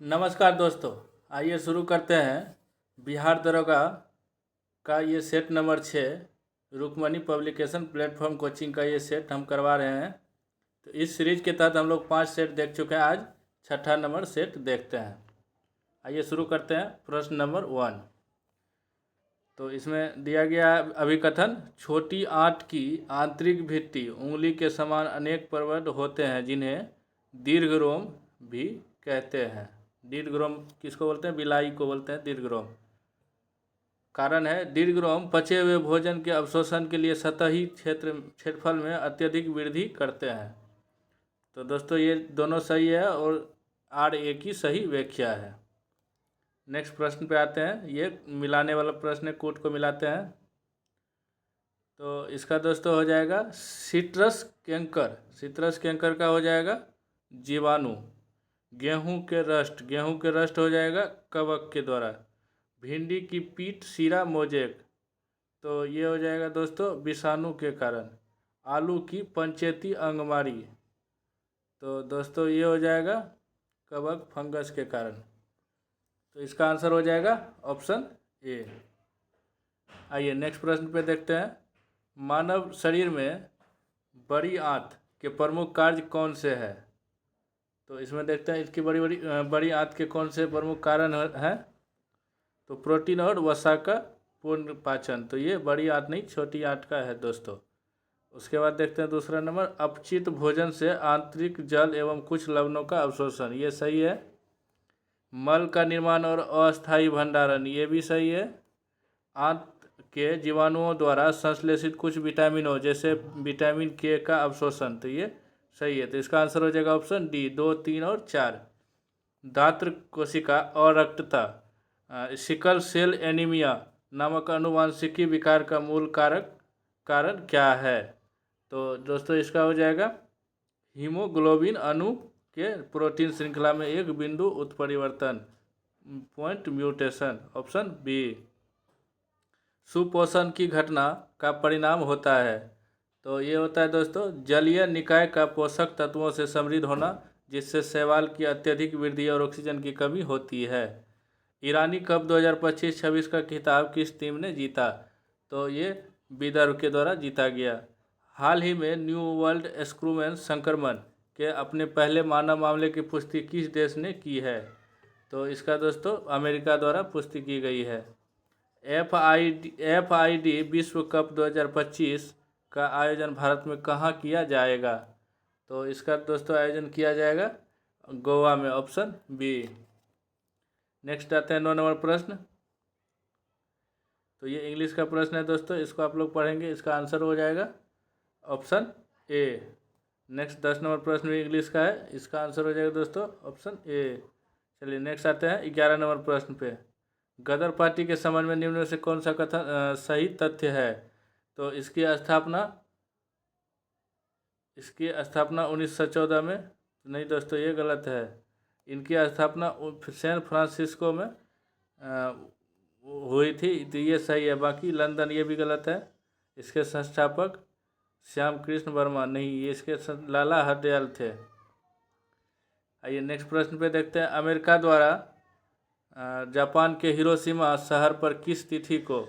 नमस्कार दोस्तों, आइए शुरू करते हैं। बिहार दरोगा का ये set number 6 Rukmani publication platform coaching का ये सेट हम करवा रहे हैं। तो इस सीरीज के तहत हम लोग 5 सेट देख चुके हैं। आज छठा नंबर सेट देखते हैं। आइए शुरू करते हैं। प्रश्न नंबर 1। तो इसमें दिया गया अभिकथन, छोटी आंत की आंतरिक भित्ति उंगली के समान अनेक प्रवृत्त होते हैं जिन्हें दीर्घरोम भी कहते हैं। दीर्घरोम किसको बोलते हैं? बिलाई को बोलते हैं दीर्घरोम। कारण है, दीर्घरोम पचे हुए भोजन के अवशोषण के लिए सतही क्षेत्रफल में अत्यधिक वृद्धि करते हैं। तो दोस्तों ये दोनों सही है और आर ए की सही व्याख्या है। नेक्स्ट प्रश्न पे आते हैं। ये मिलाने वाला प्रश्न है, कूट को मिलाते हैं। तो इसका दोस्तों हो जाएगा सिट्रस कैंकर। सिट्रस कैंकर का हो जाएगा जीवाणु। गेहूं के रस्ट हो जाएगा कवक के द्वारा। भिंडी की पीठ सिरा मोजेक, तो ये हो जाएगा दोस्तों विषाणु के कारण। आलू की पंचेती अंगमारी, तो दोस्तों ये हो जाएगा कवक फंगस के कारण। तो इसका आंसर हो जाएगा ऑप्शन ए। आइए नेक्स्ट प्रश्न पे देखते हैं। मानव शरीर में बड़ी आंत के प्रमुख कार्य कौन से है? तो इसमें देखते हैं इसकी बड़ी आंत के कौन से प्रमुख कारण हैं। तो प्रोटीन और वसा का पूर्ण पाचन। तो ये बड़ी आंत नहीं, छोटी आंत का है दोस्तों। उसके बाद देखते हैं दूसरा नंबर, अपचित भोजन से आंतरिक जल एवं कुछ लवणों का अवशोषण। ये सही है। मल का निर्माण और अस्थायी भंडारण, ये भी सही है। आंत के जीवाणुओं द्वारा संश्लेषित कुछ विटामिनों जैसे विटामिन के का अवशोषण, तो ये सही है। तो इसका आंसर हो जाएगा ऑप्शन डी, 2, 3 और 4। दात्र कोशिका अरक्तता, सिकल सेल एनीमिया नामक आनुवांशिकी विकार का मूल कारण क्या है? तो दोस्तों इसका हो जाएगा हीमोग्लोबिन अणु के प्रोटीन श्रृंखला में एक बिंदु उत्परिवर्तन, पॉइंट म्यूटेशन, ऑप्शन बी। सुपोषण की घटना का परिणाम होता है। तो ये होता है दोस्तों जलीय निकाय का पोषक तत्वों से समृद्ध होना, जिससे शैवाल की अत्यधिक वृद्धि और ऑक्सीजन की कमी होती है। ईरानी कप 2025-26 का खिताब किस टीम ने जीता? तो ये विदर्भ के द्वारा जीता गया। हाल ही में न्यू वर्ल्ड स्क्रूमेन संक्रमण के अपने पहले मानव मामले की पुष्टि किस देश ने की है? तो इसका दोस्तों अमेरिका द्वारा पुष्टि की गई है। FID विश्व कप 2025 का आयोजन भारत में कहाँ किया जाएगा? तो इसका दोस्तों आयोजन किया जाएगा गोवा में, ऑप्शन बी। नेक्स्ट आते हैं 9 नंबर प्रश्न। तो ये इंग्लिश का प्रश्न है दोस्तों, इसको आप लोग पढ़ेंगे। इसका आंसर हो जाएगा ऑप्शन ए। नेक्स्ट 10 नंबर प्रश्न भी इंग्लिश का है, इसका आंसर हो जाएगा दोस्तों ऑप्शन ए। चलिए नेक्स्ट आते हैं 11 नंबर प्रश्न पे। गदर पार्टी के संबंध में निम्न में से कौन सा कथन सही तथ्य है? तो इसकी स्थापना 1914 में, नहीं दोस्तों ये गलत है। इनकी स्थापना सैन फ्रांसिस्को में हुई थी, तो ये सही है। बाकी लंदन ये भी गलत है। इसके संस्थापक श्याम कृष्ण वर्मा, नहीं ये इसके लाला हरदयाल थे। आइए नेक्स्ट प्रश्न पे देखते हैं। अमेरिका द्वारा जापान के हिरोशिमा शहर पर किस तिथि को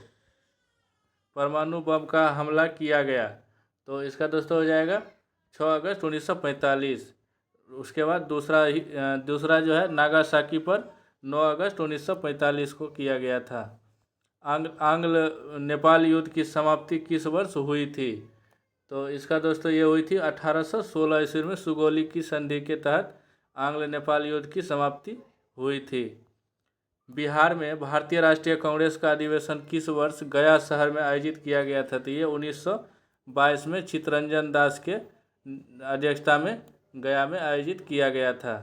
परमाणु बम का हमला किया गया? तो इसका दोस्तों हो जाएगा 6 अगस्त 1945। उसके बाद दूसरा जो है नागासाकी पर 9 अगस्त 1945 को किया गया था। आंग्ल नेपाल युद्ध की समाप्ति किस वर्ष हुई थी? तो इसका दोस्तों ये हुई थी 1816 ईस्वी में सुगौली की संधि के तहत आंग्ल नेपाल युद्ध की समाप्ति हुई थी। बिहार में भारतीय राष्ट्रीय कांग्रेस का अधिवेशन किस वर्ष गया शहर में आयोजित किया गया था? तो ये 1922 में चित्तरंजन दास के अध्यक्षता में गया में आयोजित किया गया था।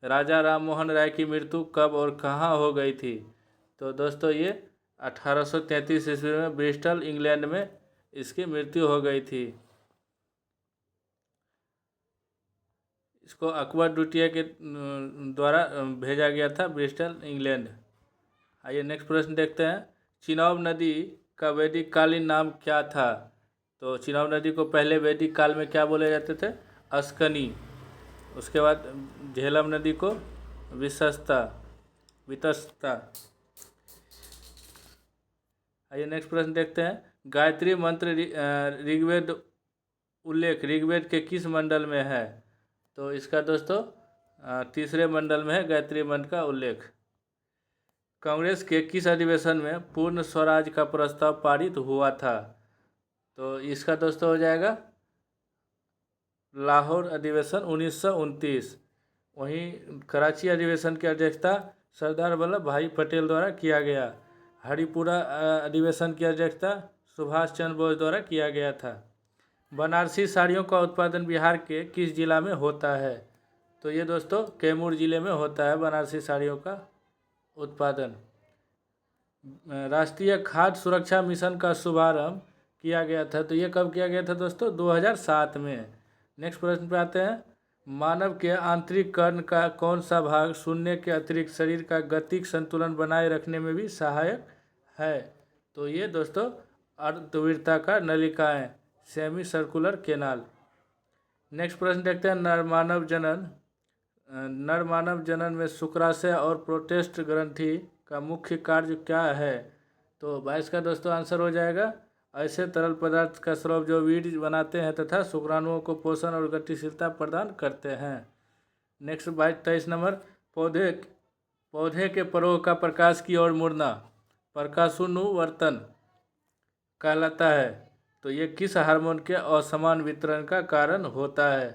राजा राम मोहन राय की मृत्यु कब और कहाँ हो गई थी? तो दोस्तों ये 1833 ईस्वी में ब्रिस्टल इंग्लैंड में इसकी मृत्यु हो गई थी। इसको अकबर द्वितीय के द्वारा भेजा गया था ब्रिस्टल इंग्लैंड। आइए नेक्स्ट प्रश्न देखते हैं। चिनाब नदी का वैदिक कालीन नाम क्या था? तो चिनाब नदी को पहले वैदिक काल में क्या बोले जाते थे? अस्कनी। उसके बाद झेलम नदी को विशस्ता वितस्ता। आइए नेक्स्ट प्रश्न देखते हैं। गायत्री मंत्र ऋग्वेद उल्लेख ऋग्वेद के किस मंडल में है? तो इसका दोस्तों तीसरे मंडल में है गायत्री मंत्र का उल्लेख। कांग्रेस के किस अधिवेशन में पूर्ण स्वराज का प्रस्ताव पारित हुआ था? तो इसका दोस्तों हो जाएगा लाहौर अधिवेशन 1929। वहीं कराची अधिवेशन की अध्यक्षता सरदार वल्लभ भाई पटेल द्वारा किया गया। हरिपुरा अधिवेशन की अध्यक्षता सुभाष चंद्र बोस द्वारा किया गया था। बनारसी साड़ियों का उत्पादन बिहार के किस जिला में होता है? तो ये दोस्तों कैमूर जिले में होता है बनारसी साड़ियों का उत्पादन। राष्ट्रीय खाद्य सुरक्षा मिशन का शुभारंभ किया गया था, तो ये कब किया गया था दोस्तों? 2007 में। नेक्स्ट प्रश्न पे आते हैं। मानव के आंतरिक कर्ण का कौन सा भाग सुनने के अतिरिक्त शरीर का गतिक संतुलन बनाए रखने में भी सहायक है? तो ये दोस्तों अर्धवृत्ताकार नलिकाएं, सेमी सर्कुलर केनाल। नेक्स्ट प्रश्न देखते हैं। नर मानव जनन में शुक्राशय और प्रोस्टेट ग्रंथि का मुख्य कार्य क्या है? तो 22 का दोस्तों आंसर हो जाएगा ऐसे तरल पदार्थ का स्राव जो वीर्य बनाते हैं तथा शुक्राणुओं को पोषण और गतिशीलता प्रदान करते हैं। Next 23 number. पौधे के परोह का प्रकाश की ओर मुड़ना प्रकाशानुवर्तन कहलाता है। तो ये किस हार्मोन के असमान वितरण का कारण होता है?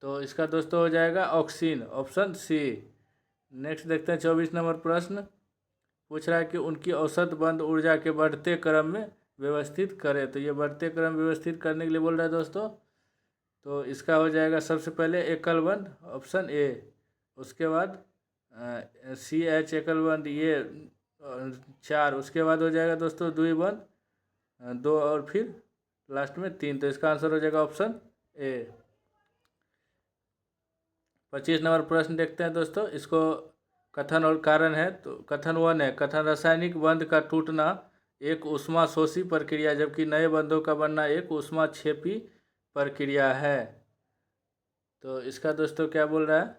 तो इसका दोस्तों हो जाएगा ऑक्सीन, ऑप्शन सी। नेक्स्ट देखते हैं 24 नंबर प्रश्न। पूछ रहा है कि उनकी औसत बंद ऊर्जा के बढ़ते क्रम में व्यवस्थित करें। तो ये बढ़ते क्रम व्यवस्थित करने के लिए बोल रहा है दोस्तों। तो इसका हो जाएगा सबसे पहले एकल बंद, ऑप्शन ए। उसके बाद CH एकल बंद, ये 4। उसके बाद हो जाएगा दोस्तों द्विबंध 2 और फिर लास्ट में 3। तो इसका आंसर हो जाएगा ऑप्शन ए। 25 नंबर प्रश्न देखते हैं दोस्तों। इसको कथन और कारण है। तो कथन 1 है। कथन रासायनिक बंध का टूटना एक ऊष्माशोषी प्रक्रिया जबकि नए बंधों का बनना एक ऊष्माक्षेपी प्रक्रिया है। तो इसका दोस्तों क्या बोल रहा है?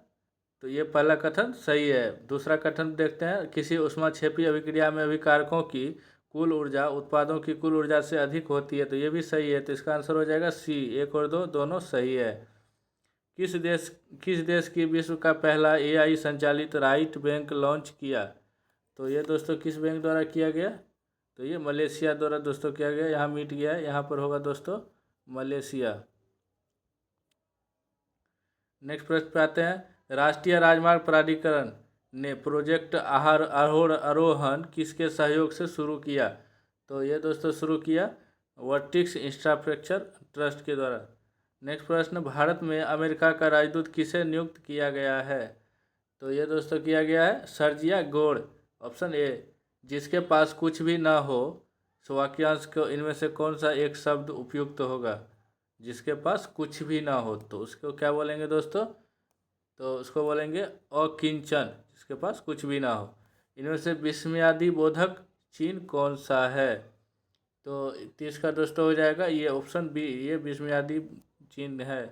तो ये पहला कथन सही है। दूसरा कथन देखते हैं। किसी ऊष्माक्षेपी अभिक्रिया में अभिकारकों की कुल ऊर्जा उत्पादों की कुल ऊर्जा से अधिक होती है। तो ये भी सही है। तो इसका आंसर हो जाएगा सी। 1 और 2 दोनों सही है। किस देश की विश्व का पहला AI संचालित राइट बैंक लॉन्च किया? तो ये दोस्तों किस बैंक द्वारा किया गया? तो ये मलेशिया द्वारा दोस्तों किया गया। यहाँ मिट गया है, यहाँ पर होगा दोस्तों मलेशिया। नेक्स्ट प्रश्न पे आते हैं। राष्ट्रीय राजमार्ग प्राधिकरण ने प्रोजेक्ट आरोहण किसके सहयोग से शुरू किया? तो ये दोस्तों शुरू किया वर्टिक्स इंफ्रास्ट्रक्चर ट्रस्ट के द्वारा। नेक्स्ट प्रश्न। भारत में अमेरिका का राजदूत किसे नियुक्त किया गया है? तो ये दोस्तों किया गया है सर्जिया गोड़, ऑप्शन ए। जिसके पास कुछ भी ना हो वाक्यांश को इनमें से कौन सा एक शब्द उपयुक्त होगा? जिसके पास कुछ भी ना हो तो उसको क्या बोलेंगे दोस्तों? तो उसको बोलेंगे अकिंचन, जिसके पास कुछ भी ना हो। इनमें से विस्मयादि बोधक चिन्ह कौन सा है? तो 30 का दोस्तों हो जाएगा ये ऑप्शन बी, ये विस्मयादि चिन्ह है।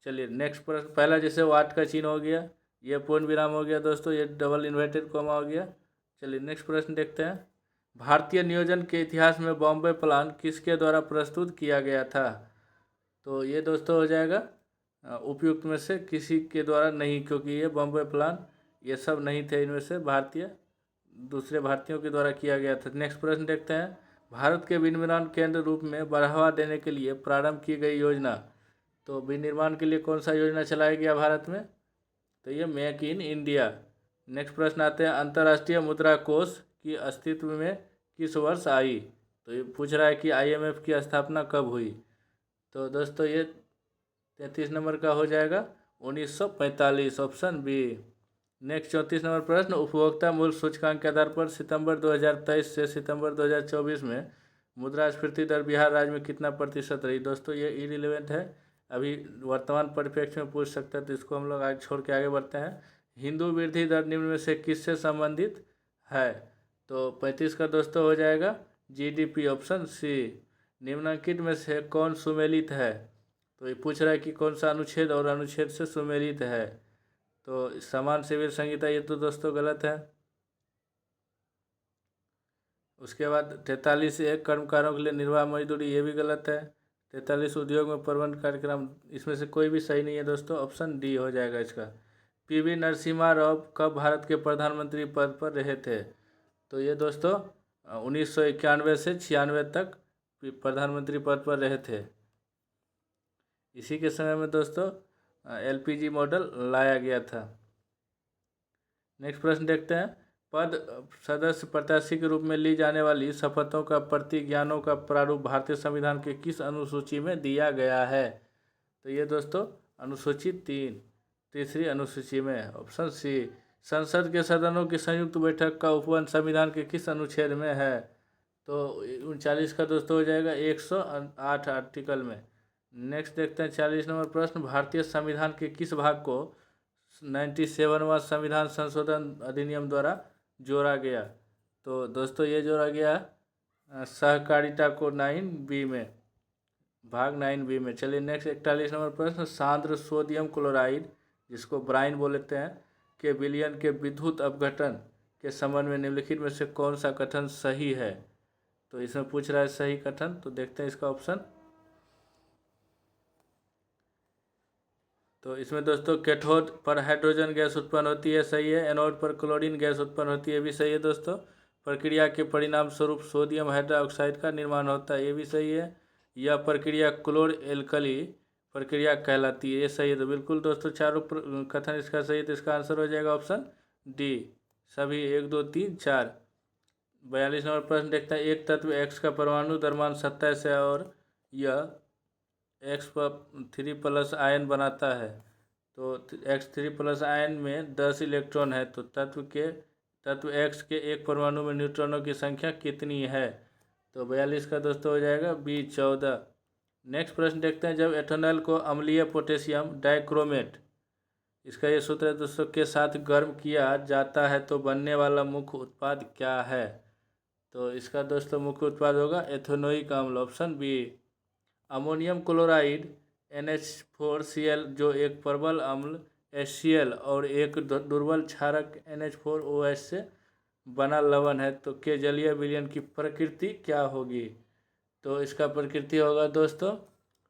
चलिए नेक्स्ट प्रश्न। पहला जैसे वाट का चिन्ह हो गया, ये पूर्ण विराम हो गया दोस्तों, ये डबल इन्वर्टेड कॉमा हो गया। चलिए नेक्स्ट प्रश्न देखते हैं। भारतीय नियोजन के इतिहास में बॉम्बे प्लान किसके द्वारा प्रस्तुत किया गया था? तो ये दोस्तों हो जाएगा उपयुक्त में से किसी के द्वारा नहीं, क्योंकि ये बॉम्बे प्लान ये सब नहीं थे, इनमें से दूसरे भारतीयों के द्वारा किया गया था। नेक्स्ट प्रश्न देखते हैं। भारत के विनिर्माण केंद्र रूप में बढ़ावा देने के लिए प्रारंभ की गई योजना। तो विनिर्माण के लिए कौन सा योजना चलाया गया भारत में? तो ये मेक इन इंडिया। नेक्स्ट प्रश्न आते हैं। अंतर्राष्ट्रीय मुद्रा कोष की अस्तित्व में किस वर्ष आई? तो ये पूछ रहा है कि IMF की स्थापना कब हुई? तो दोस्तों ये 33 नंबर का हो जाएगा 1945, ऑप्शन बी। नेक्स्ट 34 नंबर प्रश्न। उपभोक्ता मूल्य सूचकांक के आधार पर सितंबर 2023 से सितंबर 2024 में मुद्रास्फीति दर बिहार राज्य में कितना प्रतिशत रही? दोस्तों ये इरिलेवेंट है, अभी वर्तमान परिप्रेक्ष्य में पूछ सकता है, तो इसको हम लोग आगे छोड़ के आगे बढ़ते हैं। हिंदू वृद्धि दर निम्न में से किससे संबंधित है? तो 35 का दोस्तों हो जाएगा GDP, ऑप्शन सी। निम्नलिखित में से कौन सुमेलित है? तो ये पूछ रहा है कि कौन सा अनुच्छेद और अनुच्छेद से सुमेलित है। तो समान सिविल संहिता ये तो दोस्तों गलत है। उसके बाद 43 एक कर्मकारों के लिए निर्वाह मजदूरी, ये भी गलत है। 43 उद्योग में प्रबंध कार्यक्रम, इसमें से कोई भी सही नहीं है दोस्तों, ऑप्शन डी हो जाएगा इसका। पीवी नरसिम्हा राव कब भारत के प्रधानमंत्री पद पर रहे थे? तो ये दोस्तों 1991 से 96 तक प्रधानमंत्री पद पर रहे थे। इसी के समय में दोस्तों एलपीजी मॉडल लाया गया था। नेक्स्ट प्रश्न देखते हैं। पद सदस्य प्रत्याशी के रूप में ली जाने वाली शपथों का प्रतिज्ञानों का प्रारूप भारतीय संविधान के किस अनुसूची में दिया गया है? तो ये दोस्तों अनुसूची 3 तीसरी अनुसूची में, ऑप्शन सी। संसद के सदनों की संयुक्त बैठक का उपवन संविधान के किस अनुच्छेद में है? तो 39 का दोस्तों हो जाएगा 108 आर्टिकल में। नेक्स्ट देखते हैं 40 नंबर प्रश्न। भारतीय संविधान के किस भाग को 97वां संविधान संशोधन अधिनियम द्वारा जोड़ा गया? तो दोस्तों ये जोड़ा गया सहकारिता को 9B में, भाग 9B में। चलिए नेक्स्ट 41 नंबर प्रश्न। सांद्र सोडियम क्लोराइड, जिसको ब्राइन बोलते हैं, के विलयन के विद्युत अपघटन के संबंध में निम्नलिखित में से कौन सा कथन सही है? तो इसमें पूछ रहा है सही कथन, तो देखते हैं इसका ऑप्शन। तो इसमें दोस्तों कैथोड पर हाइड्रोजन गैस उत्पन्न होती है, सही है। एनोड पर क्लोरीन गैस उत्पन्न होती है, भी सही है दोस्तों। प्रक्रिया के परिणाम स्वरूप सोडियम हाइड्रोक्साइड का निर्माण होता है, ये भी सही है। यह प्रक्रिया क्लोर एल्कली प्रक्रिया कहलाती है, ये सही है। तो बिल्कुल दोस्तों चारों कथन इसका सही है, तो इसका आंसर हो जाएगा ऑप्शन डी, सभी 1 2 3 4। 42 नंबर प्रश्न देखते हैं। एक तत्व एक्स का परमाणु द्रव्यमान 27 है और यह X3+ आयन बनाता है, तो X3+ आयन में 10 इलेक्ट्रॉन है, तो तत्व X के एक परमाणु में न्यूट्रॉनों की संख्या कितनी है? तो 42 का दोस्तों हो जाएगा बी 14। नेक्स्ट प्रश्न देखते हैं। जब एथेनॉल को अम्लीय पोटेशियम डाइक्रोमेट, इसका ये सूत्र है दोस्तों, के साथ गर्म किया जाता है तो बनने वाला मुख्य उत्पाद क्या है? तो इसका दोस्तों मुख्य उत्पाद होगा एथेनोइक अम्ल, option B. Ammonium chloride NH4Cl, जो एक प्रबल अम्ल HCl और एक दुर्बल क्षारक NH4OH से बना लवण है, तो के जलीय विलयन की प्रकृति क्या होगी? तो इसका प्रकृति होगा दोस्तों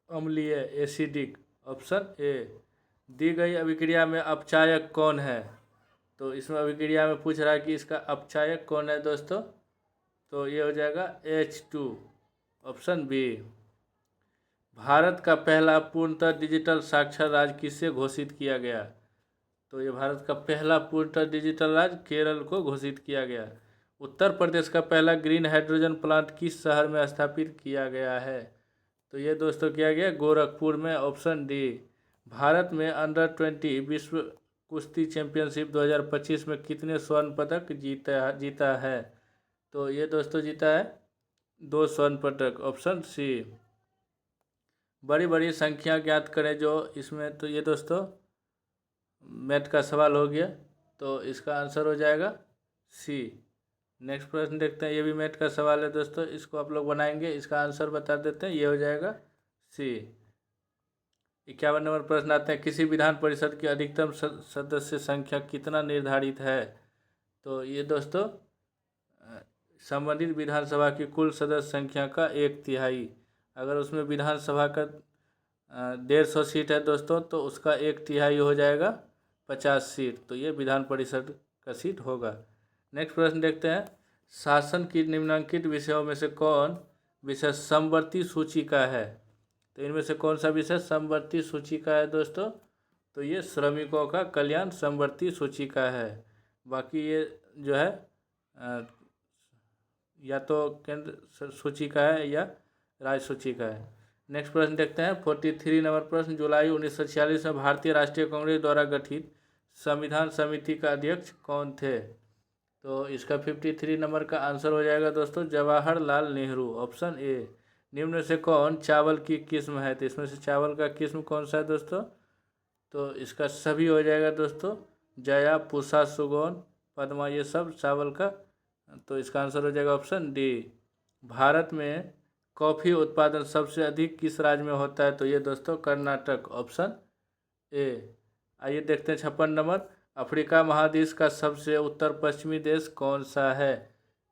अम्लीय, एसिडिक, ऑप्शन ए। दी गई अभिक्रिया में अपचायक कौन है? तो इसमें अभिक्रिया में पूछ रहा है कि इसका अपचायक कौन है दोस्तों, तो ये हो जाएगा H2, ऑप्शन बी। भारत का पहला पूर्णतः डिजिटल साक्षर राज्य किससे घोषित किया गया? तो ये भारत का पहला पूर्णतः डिजिटल राज्य केरल को घोषित किया गया। उत्तर प्रदेश का पहला ग्रीन हाइड्रोजन प्लांट किस शहर में स्थापित किया गया है? तो ये दोस्तों किया गया गोरखपुर में, ऑप्शन डी। भारत में अंडर-20 विश्व कुश्ती चैंपियनशिप 2025 में कितने स्वर्ण पदक जीता है? तो ये दोस्तों जीता है 2 स्वर्ण पदक, ऑप्शन सी। बड़ी बड़ी संख्या ज्ञात करें जो इसमें, तो ये दोस्तों मैथ का सवाल हो गया, तो इसका आंसर हो जाएगा सी। नेक्स्ट प्रश्न देखते हैं, ये भी मैथ का सवाल है दोस्तों, इसको आप लोग बनाएंगे, इसका आंसर बता देते हैं, ये हो जाएगा सी। 51 नंबर प्रश्न आते हैं। किसी विधान परिषद की अधिकतम सदस्य संख्या कितना निर्धारित है? तो ये दोस्तों संबंधित विधानसभा की कुल सदस्य संख्या का 1/3। अगर उसमें विधानसभा का 150 सीट है दोस्तों, तो उसका 1/3 हो जाएगा 50 सीट, तो ये विधान परिषद का सीट होगा। नेक्स्ट प्रश्न देखते हैं। शासन की निम्नलिखित विषयों में से कौन विषय समवर्ती सूची का है? तो इनमें से कौन सा विषय समवर्ती सूची का है दोस्तों? तो ये श्रमिकों का कल्याण समवर्ती सूची का है। बाकी ये जो है या तो केंद्र सूची का है या राज्य सूची का है। नेक्स्ट प्रश्न देखते हैं। 43 नंबर प्रश्न। जुलाई 1946 में भारतीय राष्ट्रीय कांग्रेस द्वारा गठित संविधान समिति का अध्यक्ष कौन थे? तो इसका 53 नंबर का आंसर हो जाएगा दोस्तों जवाहरलाल नेहरू, ऑप्शन ए। निम्न से कौन चावल की किस्म है? तो इसमें से चावल का किस्म कौन सा है दोस्तों? तो इसका सभी हो जाएगा दोस्तों, जया, पूसा, सुगौन, पद्मा, ये सब चावल का, तो इसका आंसर हो जाएगा ऑप्शन डी। भारत में कॉफ़ी उत्पादन सबसे अधिक किस राज्य में होता है? तो ये दोस्तों कर्नाटक, ऑप्शन ए। आइए देखते हैं 56 नंबर, अफ्रीका महादेश का सबसे उत्तर पश्चिमी देश कौन सा है?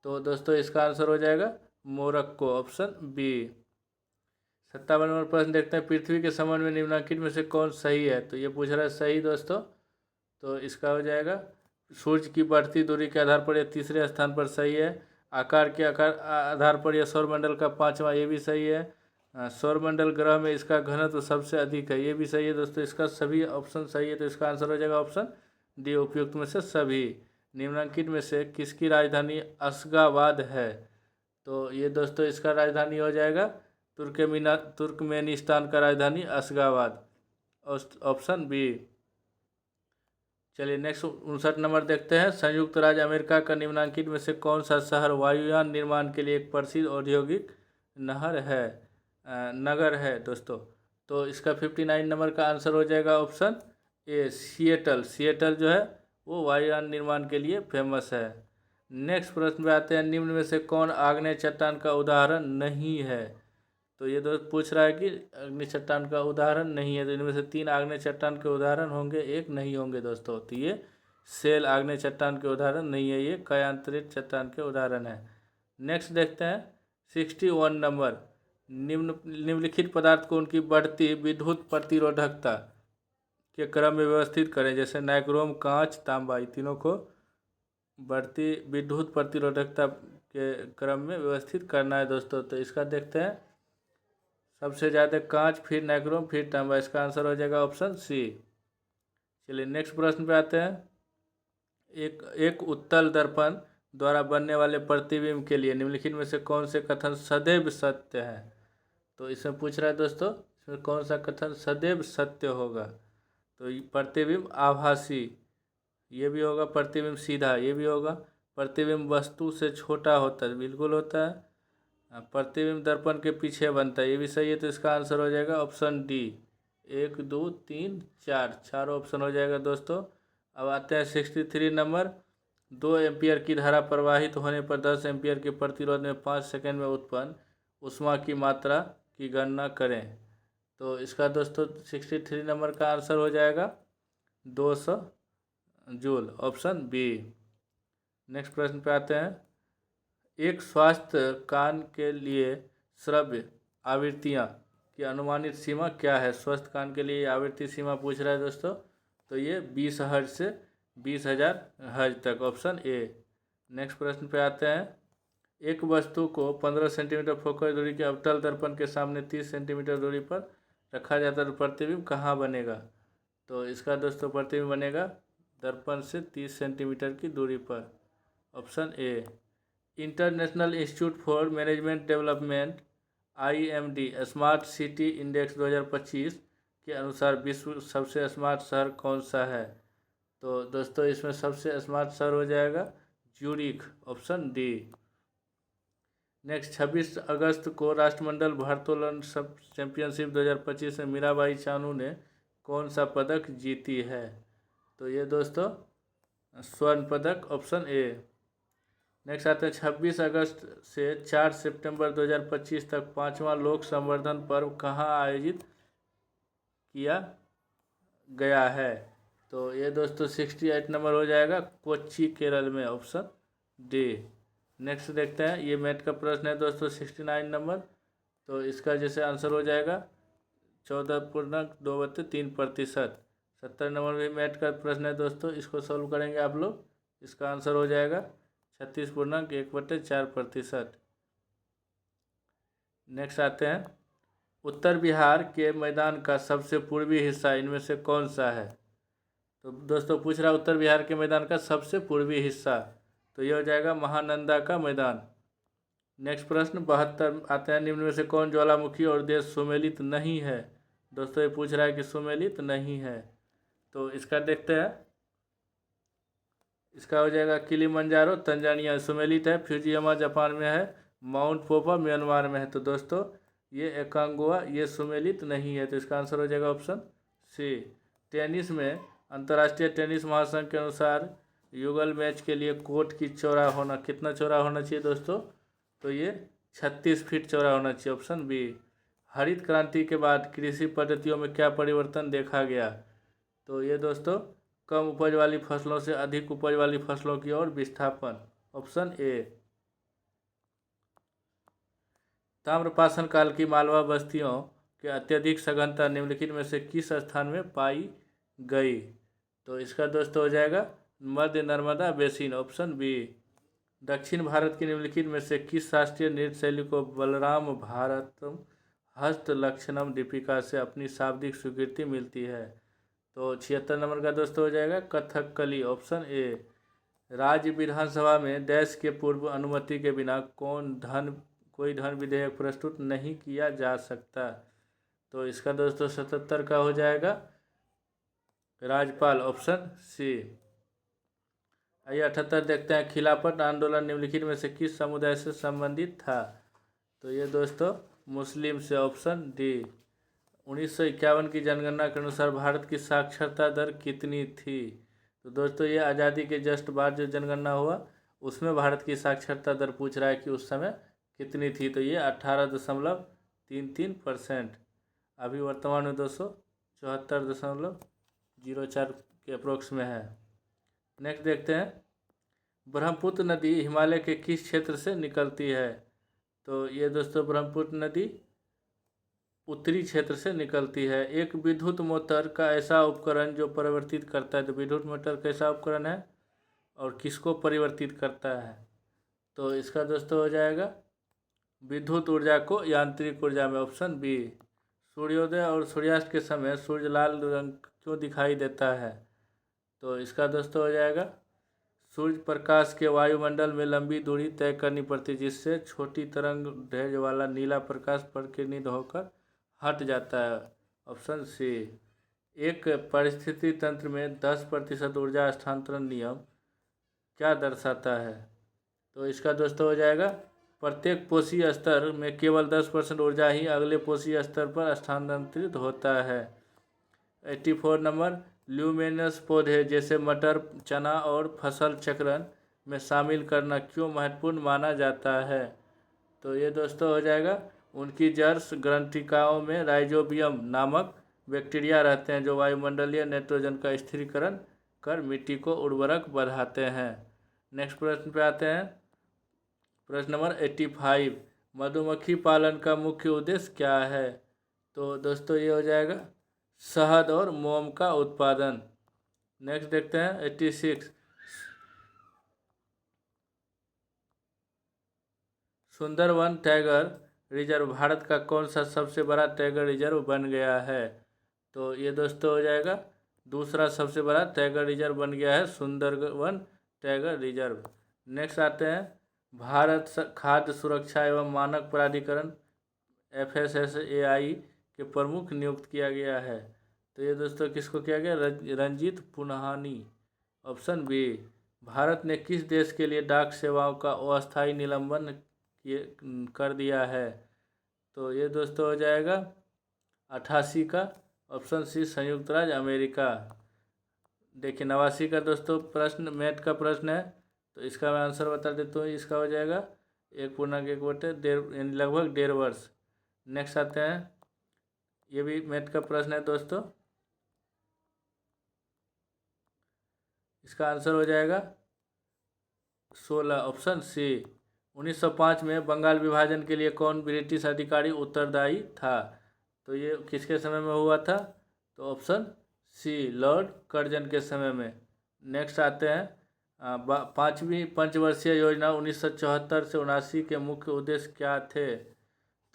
तो दोस्तों इसका आंसर हो जाएगा मोरक्को, ऑप्शन बी। 57 नंबर प्रश्न देखते हैं, पृथ्वी के संबंध में निम्नलिखित में से कौन सही है? तो ये पूछ रहा है सही दोस्तों, तो इसका हो जाएगा सूर्य की बढ़ती दूरी के आधार पर यह तीसरे स्थान पर सही है। आकार के आधार पर यह सौरमंडल का पांचवा, ये भी सही है। सौरमंडल ग्रह में इसका घनत्व सबसे अधिक है, ये भी सही है दोस्तों। इसका सभी ऑप्शन सही है, तो इसका आंसर हो जाएगा ऑप्शन डी, उपयुक्त में से सभी। निम्नलिखित में से किसकी राजधानी अशगाबाद है? तो ये दोस्तों इसका राजधानी हो जाएगा तुर्कमेनिस्तान का राजधानी अशगाबाद, ऑप्शन बी। चलिए नेक्स्ट 59 नंबर देखते हैं, संयुक्त राज्य अमेरिका का निम्नलिखित में से कौन सा शहर वायुयान निर्माण के लिए एक प्रसिद्ध औद्योगिक नगर है दोस्तों? तो इसका 59 नंबर का आंसर हो जाएगा ऑप्शन ए, सिएटल। सिएटल जो है वो वायुयान निर्माण के लिए फेमस है। नेक्स्ट प्रश्न पे आते हैं, निम्न में से कौन आग्नेय चट्टान का उदाहरण नहीं है? तो ये दोस्त पूछ रहा है कि आग्नेय चट्टान का उदाहरण नहीं है, तो इनमें से 3 आग्नेय चट्टान के उदाहरण होंगे, एक नहीं होंगे दोस्तों। तो ये सेल आग्नेय चट्टान के उदाहरण नहीं है, ये कायांतरित चट्टान के उदाहरण है। नेक्स्ट देखते हैं 61 नंबर, निम्नलिखित पदार्थ को उनकी बढ़ती विद्युत प्रतिरोधकता के क्रम में व्यवस्थित करें, जैसे नाइक्रोम, कांच, तांबा, तीनों को बढ़ती विद्युत प्रतिरोधकता के क्रम में व्यवस्थित करना है दोस्तों। तो इसका देखते हैं, सबसे ज़्यादा कांच, फिर नाइक्रोम, फिर तांबा, इसका आंसर हो जाएगा ऑप्शन सी। चलिए नेक्स्ट प्रश्न पे आते हैं, एक उत्तल दर्पण द्वारा बनने वाले प्रतिबिंब के लिए निम्नलिखित में से कौन से कथन सदैव सत्य है? तो इसमें पूछ रहा है दोस्तों, इसमें कौन सा कथन सदैव सत्य होगा? तो प्रतिबिंब आभासी, ये भी होगा। प्रतिबिंब सीधा, ये भी होगा। प्रतिबिंब वस्तु से छोटा होता है, बिल्कुल होता है। प्रतिबिंब दर्पण के पीछे बनता है, ये भी सही है। तो इसका आंसर हो जाएगा ऑप्शन डी, 1 2 3 4, चारों ऑप्शन हो जाएगा दोस्तों। अब आते हैं 63 नंबर, 2 एम्पियर की धारा प्रवाहित होने पर 10 एम्पियर के प्रतिरोध में 5 सेकंड में उत्पन्न ऊष्मा की मात्रा की गणना करें। तो इसका दोस्तों 63 नंबर का आंसर हो जाएगा 200 जूल, ऑप्शन बी। नेक्स्ट प्रश्न पे आते हैं, एक स्वास्थ्य कान के लिए श्रव्य आवृत्तियाँ की अनुमानित सीमा क्या है? स्वस्थ कान के लिए आवृत्ति सीमा पूछ रहा है दोस्तों, तो ये 20 हर्ट्ज से 20,000 हर्ट्ज तक, ऑप्शन ए। नेक्स्ट प्रश्न पे आते हैं, एक वस्तु को 15 सेंटीमीटर फोकस दूरी के अवतल दर्पण के सामने 30 सेंटीमीटर दूरी पर रखा जाता है, तो प्रतिबिंब कहाँ बनेगा? तो इसका दोस्तों प्रतिबिंब बनेगा दर्पण से 30 सेंटीमीटर की दूरी पर, option A. International institute for management development IMD smart city index 2025 के अनुसार विश्व सबसे स्मार्ट शहर कौन सा है? तो दोस्तों इसमें सबसे स्मार्ट शहर हो जाएगा ज्यूरिख, ऑप्शन डी। नेक्स्ट 26 अगस्त को राष्ट्रमंडल भारोत्तोलन सब चैंपियनशिप 2025 में मीराबाई चानू ने कौन सा पदक जीती है? तो ये दोस्तों स्वर्ण पदक, ऑप्शन ए। नेक्स्ट आते हैं 26 अगस्त से 4 सितंबर 2025 तक 5वां लोक संवर्धन पर्व कहाँ आयोजित किया गया है? तो ये दोस्तों 68 नंबर हो जाएगा कोच्चि, केरल में, ऑप्शन डी। नेक्स्ट देखते हैं, ये मैथ का प्रश्न है दोस्तों 69 नंबर, तो इसका जैसे आंसर हो जाएगा 14.2/3%। 70 नंबर में मैथ का प्रश्न है दोस्तों, इसको सॉल्व करेंगे आप लोग, इसका आंसर हो जाएगा 36.1/4%। नेक्स्ट आते हैं, उत्तर बिहार के मैदान का सबसे पूर्वी हिस्सा इनमें से कौन सा है? तो दोस्तों पूछ रहा है उत्तर बिहार के मैदान का सबसे पूर्वी हिस्सा, तो यह हो जाएगा महानंदा का मैदान। नेक्स्ट प्रश्न 72 आते हैं, निम्न में से कौन ज्वालामुखी और देश सुमेलित नहीं है? दोस्तों ये पूछ रहा है कि सुमेलित नहीं है, तो इसका देखते हैं, इसका हो जाएगा किलिमंजारो तंजानिया सुमेलित है, फ्यूजियामा जापान में है, माउंट पोपा म्यांमार में है। तो दोस्तों ये एकांगुआ ये सुमेलित नहीं है, तो इसका आंसर हो जाएगा ऑप्शन सी। टेनिस में अंतर्राष्ट्रीय टेनिस महासंघ के अनुसार युगल मैच के लिए कोर्ट की चौड़ा होना कितना चौड़ा होना चाहिए दोस्तों? तो ये 36 फीट चौड़ा होना चाहिए, ऑप्शन बी। हरित क्रांति के बाद कृषि पद्धतियों में क्या परिवर्तन देखा गया? तो ये दोस्तों कम उपज वाली फसलों से अधिक उपज वाली फसलों की ओर विस्थापन, ऑप्शन ए। ताम्रपाषाण काल की मालवा बस्तियों के अत्यधिक सघनता निम्नलिखित में से किस स्थान में पाई गई? तो इसका दोस्तों हो जाएगा मध्य नर्मदा बेसिन, ऑप्शन बी। दक्षिण भारत की निम्नलिखित में से किस शास्त्रीय नृत्य शैली को बलराम भारतम हस्तलक्षणम दीपिका से अपनी शाब्दिक स्वीकृति मिलती है? तो 76 नंबर का दोस्तों हो जाएगा कथकली, ऑप्शन ए। राज्य विधानसभा में देश के पूर्व अनुमति के बिना कोई धन विधेयक प्रस्तुत नहीं किया जा सकता। तो इसका दोस्तों 77 का हो जाएगा राज्यपाल, ऑप्शन सी। आइए 78 देखते हैं। खिलाफत आंदोलन निम्नलिखित में से किस समुदाय से संबंधित था? तो ये दोस्तों मुस्लिम से, ऑप्शन डी। 1951 की जनगणना के अनुसार भारत की साक्षरता दर कितनी थी? तो दोस्तों ये आज़ादी के जस्ट बाद जो जनगणना हुआ उसमें भारत की साक्षरता दर पूछ रहा है कि उस समय कितनी थी। तो ये 18.33%। अभी वर्तमान में 274.04 के अप्रोक्स में है। नेक्स्ट देखते हैं। ब्रह्मपुत्र नदी हिमालय के किस क्षेत्र से निकलती है? तो ये दोस्तों ब्रह्मपुत्र नदी उत्तरी क्षेत्र से निकलती है। एक विद्युत मोटर का ऐसा उपकरण जो परिवर्तित करता है, तो विद्युत मोटर कैसा उपकरण है और किसको परिवर्तित करता है? तो इसका दोस्तों हो जाएगा विद्युत ऊर्जा को यांत्रिक ऊर्जा में, ऑप्शन बी। सूर्योदय और सूर्यास्त के समय सूर्य लाल रंग क्यों दिखाई देता है? तो इसका दोस्तों हो जाएगा सूर्य प्रकाश के वायुमंडल में लंबी दूरी तय करनी पड़ती, जिससे छोटी तरंग दैर्घ्य वाला नीला प्रकाश प्रकीर्णित होकर हट जाता है, ऑप्शन सी। एक परिस्थिति तंत्र में 10% ऊर्जा हस्तांतरण नियम क्या दर्शाता है? तो इसका दोस्तों हो जाएगा प्रत्येक पोषी स्तर में केवल 10% ऊर्जा ही अगले पोषी स्तर पर स्थानांतरित होता है। 84 नंबर। ल्यूमिनस पौधे जैसे मटर, चना और फसल चक्रण में शामिल करना क्यों महत्वपूर्ण माना जाता है? तो ये दोस्तों हो जाएगा उनकी जड़ ग्रंथिकाओं में राइजोबियम नामक बैक्टीरिया रहते हैं जो वायुमंडलीय नाइट्रोजन का स्थिरीकरण कर मिट्टी को उर्वरक बढ़ाते हैं। नेक्स्ट प्रश्न पे आते हैं। प्रश्न नंबर 85। मधुमक्खी पालन का मुख्य उद्देश्य क्या है? तो दोस्तों ये हो जाएगा शहद और मोम का उत्पादन। नेक्स्ट देखते हैं 86। सुंदरवन टाइगर रिजर्व भारत का कौन सा सबसे बड़ा टाइगर रिजर्व बन गया है? तो ये दोस्तों हो जाएगा दूसरा सबसे बड़ा टाइगर रिजर्व बन गया है सुंदरवन टाइगर रिजर्व। नेक्स्ट आते हैं। भारत खाद्य सुरक्षा एवं मानक प्राधिकरण FSSAI के प्रमुख नियुक्त किया गया है। तो ये दोस्तों किसको किया गया? Ranjit Punhani, option B. भारत ने किस देश के लिए डाक सेवाओं का अस्थायी निलंबन कर दिया है? तो ये दोस्तों हो जाएगा 88 का, ऑप्शन सी संयुक्त राज्य अमेरिका। देखिए 89 का दोस्तों प्रश्न मैथ का प्रश्न है, तो इसका मैं आंसर बता देता हूँ। इसका हो जाएगा 1.1/1.5 यानी लगभग 1.5 वर्ष। नेक्स्ट आते हैं। ये भी मैथ का प्रश्न है दोस्तों। इसका आंसर हो जाएगा 16, ऑप्शन सी। 1905 में बंगाल विभाजन के लिए कौन ब्रिटिश अधिकारी उत्तरदायी था? तो ये किसके समय में हुआ था? तो ऑप्शन सी लॉर्ड कर्जन के समय में। नेक्स्ट आते हैं। पाँचवीं पंचवर्षीय योजना 1974 से 79 के मुख्य उद्देश्य क्या थे?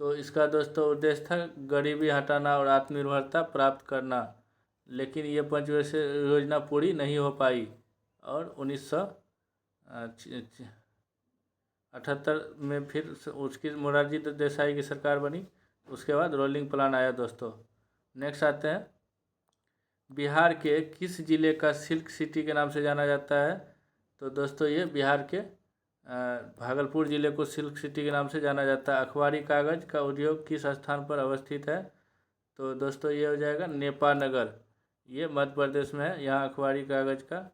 तो इसका दोस्तों उद्देश्य था गरीबी हटाना और आत्मनिर्भरता प्राप्त करना, लेकिन ये पंचवर्षीय योजना पूरी नहीं हो पाई और 1978 में फिर उसकी मोरारजी देसाई की सरकार बनी। उसके बाद रोलिंग प्लान आया दोस्तों। नेक्स्ट आते हैं। बिहार के किस जिले का सिल्क सिटी के नाम से जाना जाता है? तो दोस्तों ये बिहार के भागलपुर जिले को सिल्क सिटी के नाम से जाना जाता है। अखबारी कागज़ का उद्योग किस स्थान पर अवस्थित है? तो दोस्तों ये हो जाएगा नेपा नगर, ये मध्य प्रदेश में है। यहाँ अखबारी कागज़ का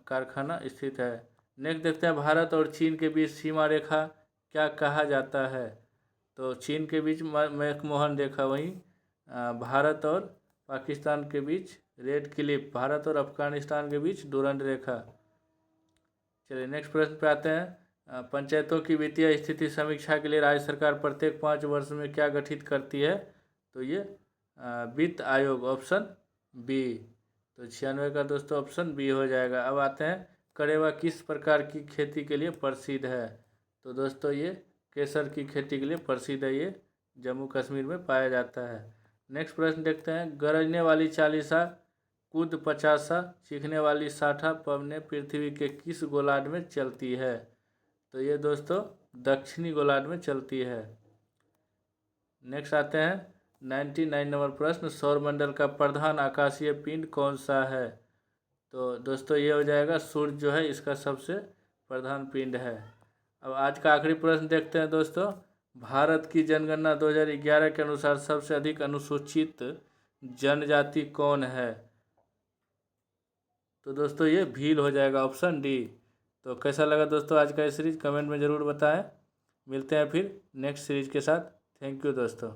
कारखाना स्थित है। नेक्स्ट देखते हैं। भारत और चीन के बीच सीमा रेखा क्या कहा जाता है? तो चीन के बीच मैकमोहन रेखा, वहीं भारत और पाकिस्तान के बीच रेड क्लिफ, भारत और अफगानिस्तान के बीच डूरंड रेखा। चलिए नेक्स्ट प्रश्न पे आते हैं। पंचायतों की वित्तीय स्थिति समीक्षा के लिए राज्य सरकार प्रत्येक 5 वर्ष में क्या गठित करती है? तो ये वित्त आयोग, ऑप्शन बी। तो 96 का दोस्तों ऑप्शन बी हो जाएगा। अब आते हैं, करेवा किस प्रकार की खेती के लिए प्रसिद्ध है? तो दोस्तों ये केसर की खेती के लिए प्रसिद्ध है, ये जम्मू कश्मीर में पाया जाता है। नेक्स्ट प्रश्न देखते हैं, गरजने वाली चालीसा, कूद 50, चीखने वाली 60 पवने पृथ्वी के किस गोलार्ध में चलती है? तो ये दोस्तों दक्षिणी गोलार्ध में चलती है। नेक्स्ट आते हैं 99 नंबर प्रश्न, सौरमंडल का प्रधान आकाशीय पिंड कौन सा है? तो दोस्तों ये हो जाएगा सूर्य जो है इसका सबसे प्रधान पिंड है। अब आज का आखिरी प्रश्न देखते हैं दोस्तों, भारत की जनगणना 2011 के अनुसार सबसे अधिक अनुसूचित जनजाति कौन है? तो दोस्तों ये भील हो जाएगा, ऑप्शन डी। तो कैसा लगा दोस्तों आज का ये सीरीज, कमेंट में ज़रूर बताएं। मिलते हैं फिर नेक्स्ट सीरीज के साथ। थैंक यू दोस्तों।